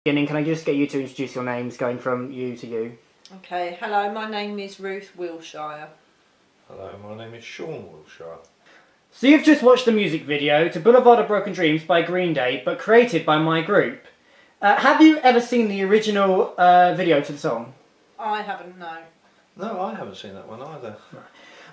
Beginning, can I just get you to introduce your names, going from you to you? Okay, hello, my name is Ruth Wilshire. Hello, my name is Sean Wilshire. So you've just watched the music video to Boulevard of Broken Dreams by Green Day, but created by my group. Have you ever seen the original video to the song? I haven't, no. No, I haven't seen that one either.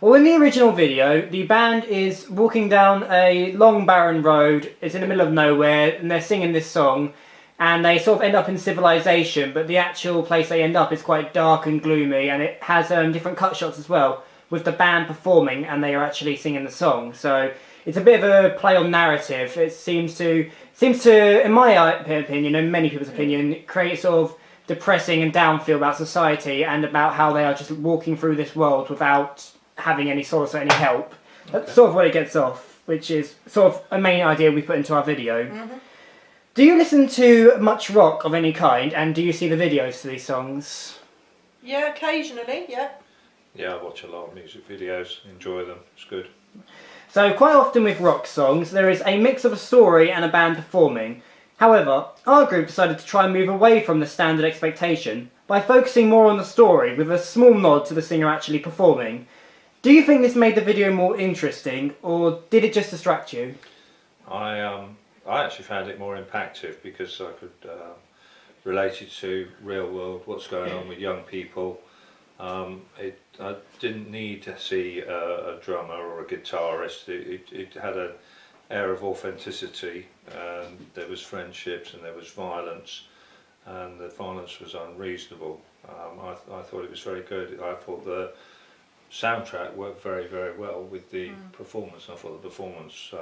Well, in the original video, the band is walking down a long barren road. It's in the middle of nowhere, and they're singing this song. And they sort of end up in civilization, but the actual place they end up is quite dark and gloomy, and it has different cut shots as well, with the band performing and they are actually singing the song. So it's a bit of a play on narrative. It seems to, in my opinion, and many people's opinion, create a sort of depressing and down feel about society and about how they are just walking through this world without having any solace or any help. That's sort of what it gets off, which is sort of a main idea we put into our video. Mm-hmm. Do you listen to much rock of any kind, and do you see the videos to these songs? Yeah, occasionally, yeah. Yeah, I watch a lot of music videos, enjoy them, it's good. So quite often with rock songs, there is a mix of a story and a band performing. However, our group decided to try and move away from the standard expectation by focusing more on the story with a small nod to the singer actually performing. Do you think this made the video more interesting, or did it just distract you? I actually found it more impactful because I could relate it to real world, what's going on with young people. I didn't need to see a drummer or a guitarist. It had an air of authenticity, and there was friendships and there was violence, and the violence was unreasonable. I thought it was very good. I thought the soundtrack worked very, very well with the performance. I thought the performance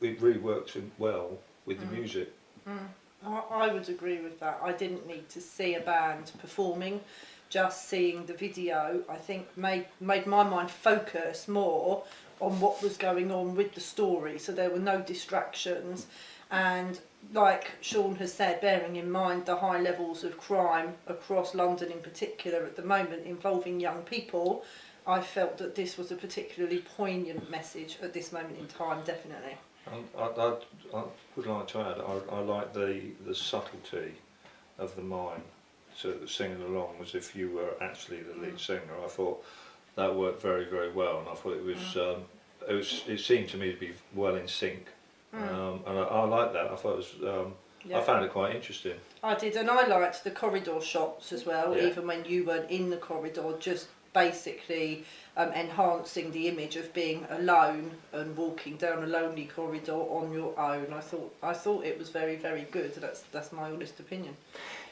it really worked well with the music. I would agree with that. I didn't need to see a band performing. Just seeing the video, I think, made my mind focus more on what was going on with the story, so there were no distractions. And like Sean has said, bearing in mind the high levels of crime across London in particular at the moment involving young people, I felt that this was a particularly poignant message at this moment in time, definitely. I would like to add, I like the subtlety of the mime, so singing along as if you were actually the lead singer. I thought that worked very, very well, and I thought it seemed to me to be well in sync, and I liked that. I thought it was. I found it quite interesting. I did, and I liked the corridor shots as well, Yeah. even when you weren't in the corridor, just basically enhancing the image of being alone and walking down a lonely corridor on your own. I thought it was very, very good. That's my honest opinion.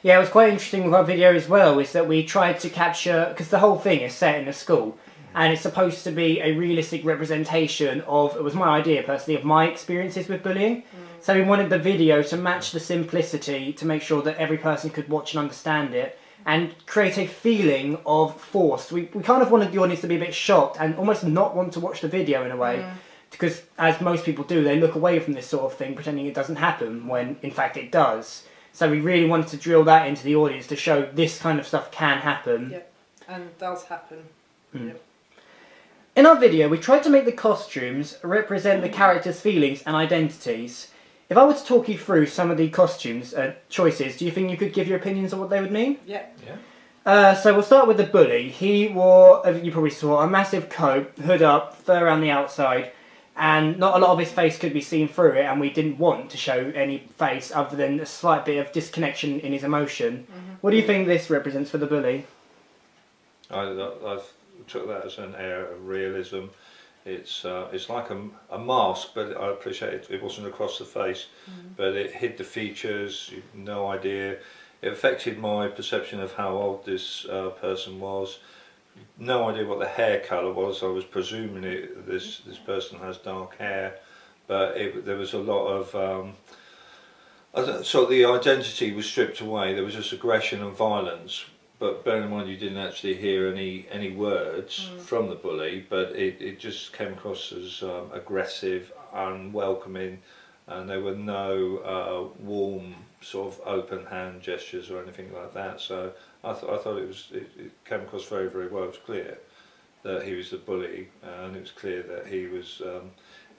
Yeah, it was quite interesting with our video as well, is that we tried to capture, because the whole thing is set in a school, and it's supposed to be a realistic representation of, it was my idea personally, of my experiences with bullying. So we wanted the video to match the simplicity, to make sure that every person could watch and understand it, and create a feeling of force. We kind of wanted the audience to be a bit shocked and almost not want to watch the video in a way, because as most people do, they look away from this sort of thing, pretending it doesn't happen, when in fact it does. So we really wanted to drill that into the audience to show this kind of stuff can happen. Yep, and does happen. Yep. In our video, we tried to make the costumes represent the characters' feelings and identities. If I were to talk you through some of the costumes choices, do you think you could give your opinions on what they would mean? Yeah. So we'll start with the bully. He wore, you probably saw, a massive coat, hood up, fur around the outside, and not a lot of his face could be seen through it, and we didn't want to show any face other than a slight bit of disconnection in his emotion. What do you think this represents for the bully? I took that as an air of realism. It's like a mask, but I appreciate it wasn't across the face, but it hid the features. You've no idea. It affected my perception of how old this person was. No idea what the hair colour was. I was presuming this person has dark hair, but there was a lot of so the identity was stripped away. There was just aggression and violence. But bear in mind, you didn't actually hear any words from the bully, but it just came across as aggressive, unwelcoming, and there were no warm sort of open hand gestures or anything like that. So I thought it came across very, very well. It was clear that he was the bully, and it was clear that he was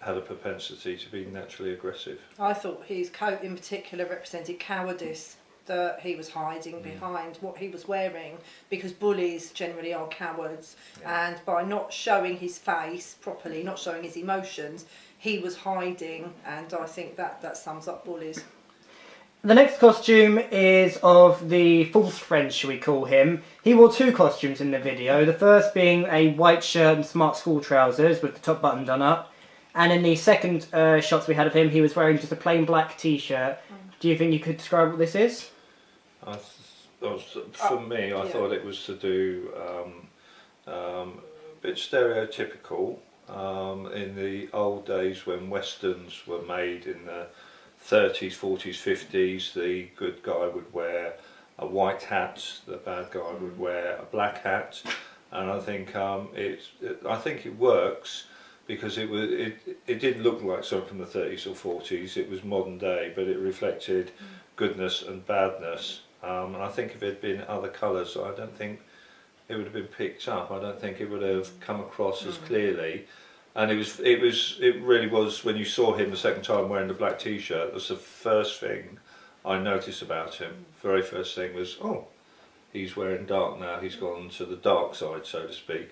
had a propensity to be naturally aggressive. I thought his coat in particular represented cowardice, that he was hiding behind what he was wearing, because bullies generally are cowards, and by not showing his face properly, not showing his emotions, he was hiding, and I think that sums up bullies. The next costume is of the false friend, shall we call him. He wore two costumes in the video, the first being a white shirt and smart school trousers with the top button done up, and in the second shots we had of him, he was wearing just a plain black t-shirt. Do you think you could describe what this is? For me, I thought it was to do a bit stereotypical. In the old days when westerns were made in the 30s, 40s, 50s, the good guy would wear a white hat, the bad guy would wear a black hat, and I think it works because it didn't look like something from the 30s or 40s. It was modern day, but it reflected goodness and badness. And I think if it had been other colours, I don't think it would have been picked up. I don't think it would have come across as clearly. And it really was, when you saw him the second time wearing the black t-shirt, that's the first thing I noticed about him. Very first thing was, oh, he's wearing dark now, he's gone to the dark side, so to speak.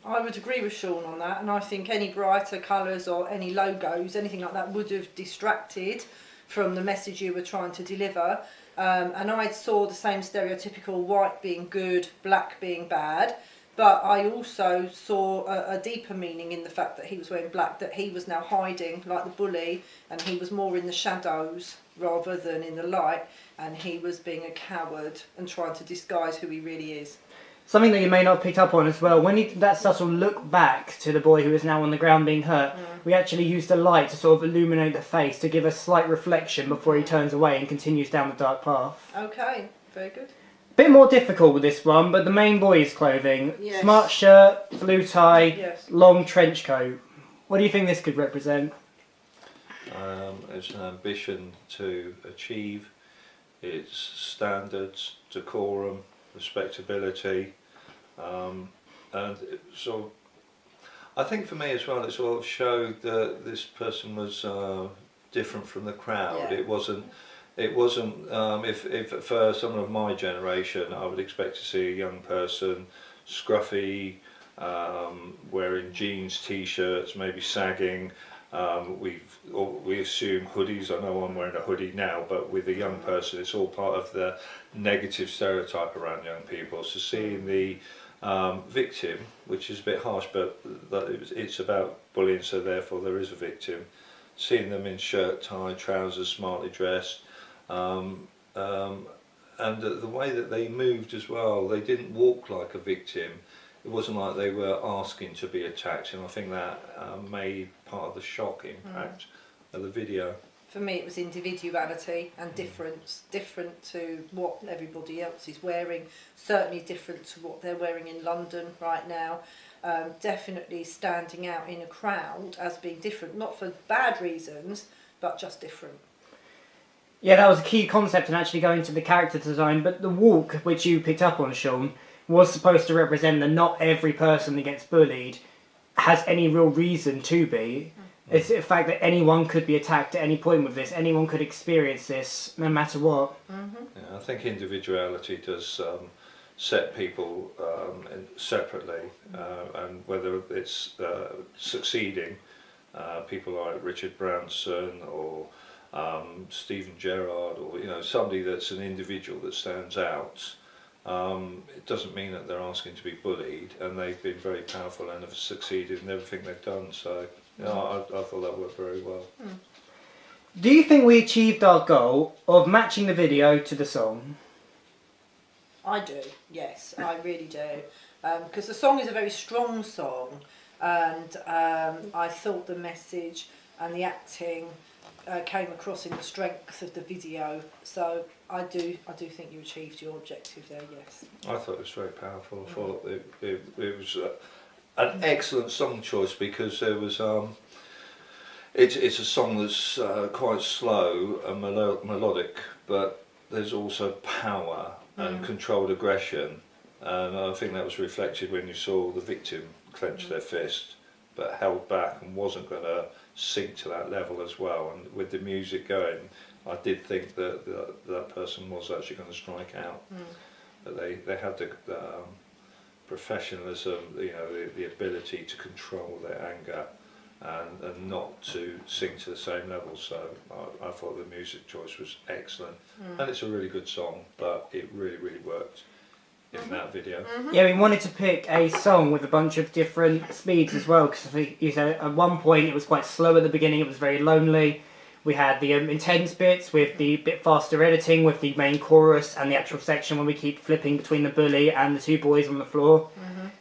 I would agree with Sean on that, and I think any brighter colours or any logos, anything like that, would have distracted from the message you were trying to deliver. And I saw the same stereotypical white being good, black being bad, but I also saw a deeper meaning in the fact that he was wearing black, that he was now hiding like the bully, and he was more in the shadows rather than in the light, and he was being a coward and trying to disguise who he really is. Something that you may not have picked up on as well, when he did that subtle look back to the boy who is now on the ground being hurt, we actually used a light to sort of illuminate the face to give a slight reflection before he turns away and continues down the dark path. Okay, very good. Bit more difficult with this one, but the main boy's clothing. Yes. Smart shirt, blue tie, Yes. long trench coat. What do you think this could represent? It's an ambition to achieve. It's standards, decorum, respectability, and so I think for me as well, it sort of showed that this person was different from the crowd. Yeah. It wasn't. If for someone of my generation, I would expect to see a young person, scruffy, wearing jeans, t-shirts, maybe sagging. We assume hoodies. I know I'm wearing a hoodie now, but with a young person, it's all part of the negative stereotype around young people. So seeing the victim, which is a bit harsh, but it's about bullying, so therefore there is a victim. Seeing them in shirt, tie, trousers, smartly dressed, and the way that they moved as well, they didn't walk like a victim. It wasn't like they were asking to be attacked, and I think that made part of the shock impact of the video. For me, it was individuality and different to what everybody else is wearing, certainly different to what they're wearing in London right now. Definitely standing out in a crowd as being different, not for bad reasons, but just different. Yeah, that was a key concept in actually going to the character design, but the walk, which you picked up on, Sean, was supposed to represent that not every person that gets bullied has any real reason to be. It's the fact that anyone could be attacked at any point with this, anyone could experience this, no matter what. Yeah, I think individuality does set people separately, and whether it's succeeding, people like Richard Branson or Stephen Gerrard, or somebody that's an individual that stands out. It doesn't mean that they're asking to be bullied, and they've been very powerful and have succeeded in everything they've done. So, I thought that worked very well. Do you think we achieved our goal of matching the video to the song? I do, yes, I really do. Because the song is a very strong song, and I thought the message and the acting came across in the strength of the video. So I do think you achieved your objective there, yes. I thought it was very powerful. I thought it was an excellent song choice, because there was it's a song that's quite slow and melodic, but there's also power and controlled aggression, and I think that was reflected when you saw the victim clench their fist but held back and wasn't going to sink to that level as well. And with the music going, I did think that that person was actually going to strike out. But they had the professionalism, you know, the ability to control their anger and not to sing to the same level. So I thought the music choice was excellent, and it's a really good song, but it really worked in that video. Yeah, we wanted to pick a song with a bunch of different speeds as well, because you know, at one point it was quite slow at the beginning, it was very lonely. We had the intense bits with the bit faster editing with the main chorus and the actual section when we keep flipping between the bully and the two boys on the floor.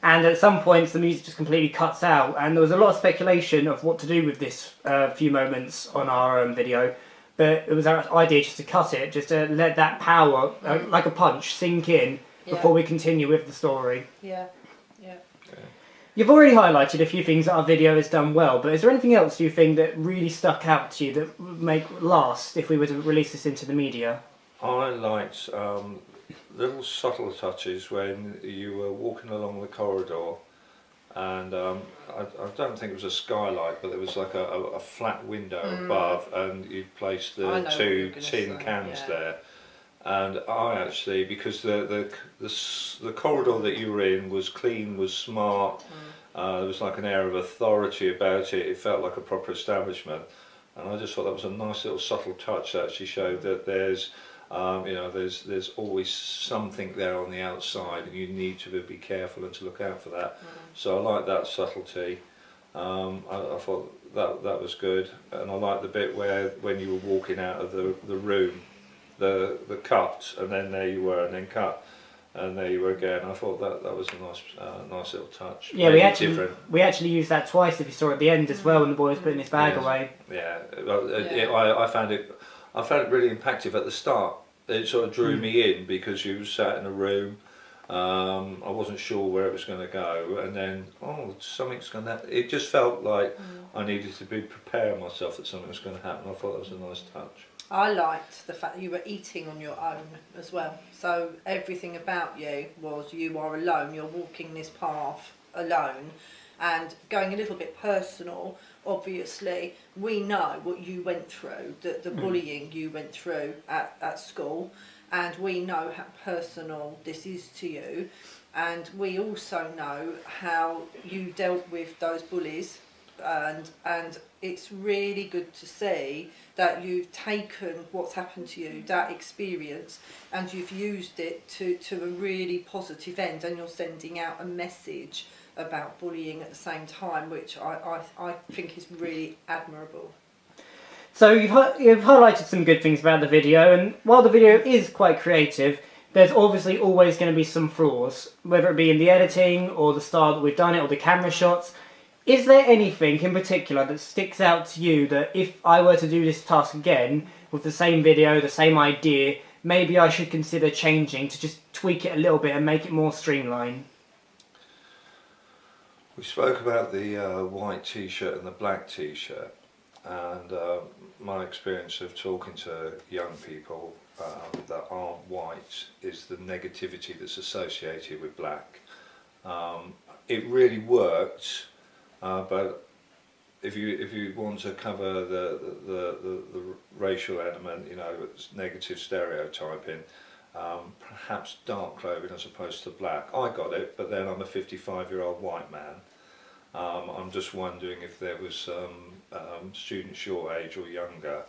And at some points the music just completely cuts out, and there was a lot of speculation of what to do with this few moments on our video. But it was our idea just to cut it, just to let that power, like a punch, sink in before we continue with the story. Yeah. You've already highlighted a few things that our video has done well, but is there anything else you think that really stuck out to you that would make last if we were to release this into the media? I liked little subtle touches when you were walking along the corridor, and I don't think it was a skylight, but there was like a flat window above, and you'd placed the two tin cans there. And I actually, because the corridor that you were in was clean, was smart, there was like an air of authority about it, it felt like a proper establishment. And I just thought that was a nice little subtle touch that actually showed that there's, you know, there's always something there on the outside, and you need to be careful and to look out for that. So I like that subtlety. I thought that was good, and I liked the bit where when you were walking out of the room, the cut, and then there you were, and then cut, and there you were again. I thought that was a nice little touch. Yeah, we actually used that twice, if you saw at the end as well, when the boy was putting his bag away. Yeah, I found it really impactful at the start. It sort of drew me in because you sat in a room. I wasn't sure where it was going to go, and then something's going to. It just felt like I needed to be preparing myself that something was going to happen. I thought that was a nice touch. I liked the fact that you were eating on your own as well. So everything about you was you are alone, you're walking this path alone. And going a little bit personal, obviously, we know what you went through, the bullying you went through at school, and we know how personal this is to you. And we also know how you dealt with those bullies, and it's really good to see that you've taken what's happened to you, that experience, and you've used it to a really positive end, and you're sending out a message about bullying at the same time, which I think is really admirable. So you've highlighted some good things about the video, and while the video is quite creative, there's obviously always going to be some flaws, whether it be in the editing or the style that we've done it or the camera shots. Is there anything in particular that sticks out to you that if I were to do this task again with the same video, the same idea, maybe I should consider changing to just tweak it a little bit and make it more streamlined? We spoke about the white t-shirt and the black t-shirt, and my experience of talking to young people that aren't white is the negativity that's associated with black. It really worked. But if you want to cover the racial element, you know, it's negative stereotyping, perhaps dark clothing as opposed to black. I got it, but then I'm a 55-year-old white man. I'm just wondering if there was some students your age or younger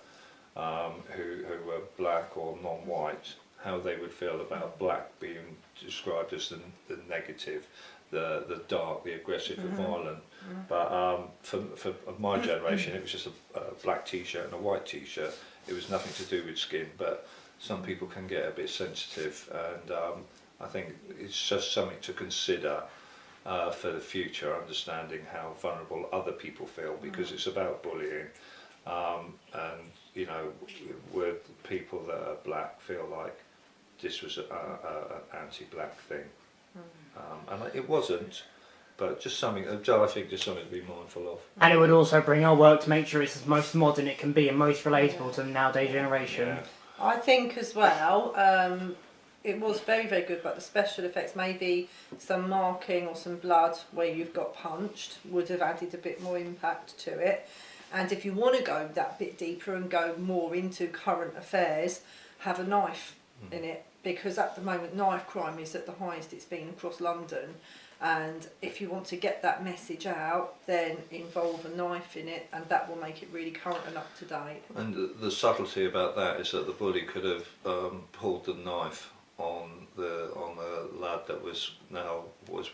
who were black or non-white, how they would feel about black being described as the negative, the dark, the aggressive, the violent. But for my generation, it was just a black t-shirt and a white t-shirt. It was nothing to do with skin, but some people can get a bit sensitive, and I think it's just something to consider for the future, understanding how vulnerable other people feel, because it's about bullying, and you know, where people that are black feel like this was an anti-black thing. And it wasn't, but just something, I think just something to be mindful of. And it would also bring our work to make sure it's as most modern it can be and most relatable to the nowadays generation. Yeah. I think as well, it was very, very good, but the special effects, maybe some marking or some blood where you've got punched, would have added a bit more impact to it. And if you want to go that bit deeper and go more into current affairs, have a knife in it, because at the moment knife crime is at the highest it's been across London. And if you want to get that message out, then involve a knife in it, and that will make it really current and up to date. And the subtlety about that is that the bully could have pulled the knife on the lad that was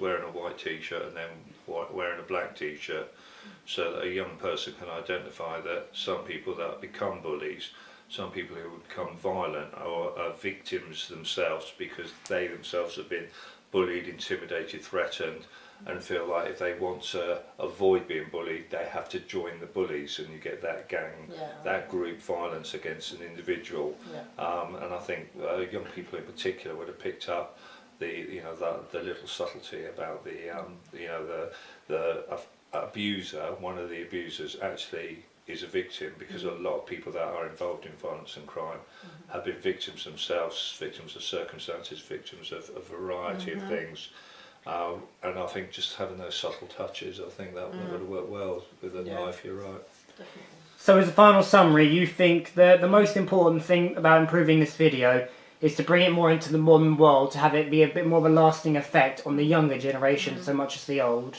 wearing a white t-shirt and then wearing a black t-shirt, so that a young person can identify that some people that become bullies, some people who become violent, are victims themselves because they themselves have been bullied, intimidated, threatened, and feel like if they want to avoid being bullied, they have to join the bullies, and you get that gang, that group violence against an individual. And I think young people in particular would have picked up the little subtlety about the abuser. One of the abusers actually is a victim, because a lot of people that are involved in violence and crime have been victims themselves, victims of circumstances, victims of a variety of things. And I think just having those subtle touches, I think that would have worked well with a knife, you're right. Definitely. So as a final summary, you think that the most important thing about improving this video is to bring it more into the modern world, to have it be a bit more of a lasting effect on the younger generation so much as the old?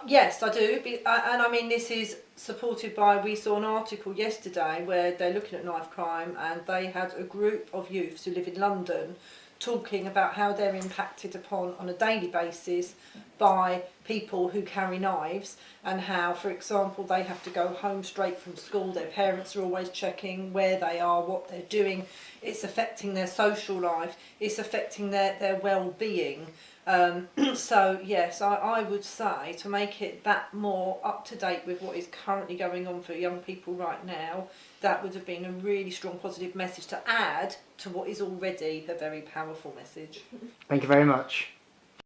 Yes, I do. And I mean, this is supported by, we saw an article yesterday where they're looking at knife crime, and they had a group of youths who live in London talking about how they're impacted upon on a daily basis by people who carry knives, and how, for example, they have to go home straight from school. Their parents are always checking where they are, what they're doing. It's affecting their social life. It's affecting their well-being. So yes, I would say to make it that more up to date with what is currently going on for young people right now, that would have been a really strong positive message to add to what is already a very powerful message. Thank you very much.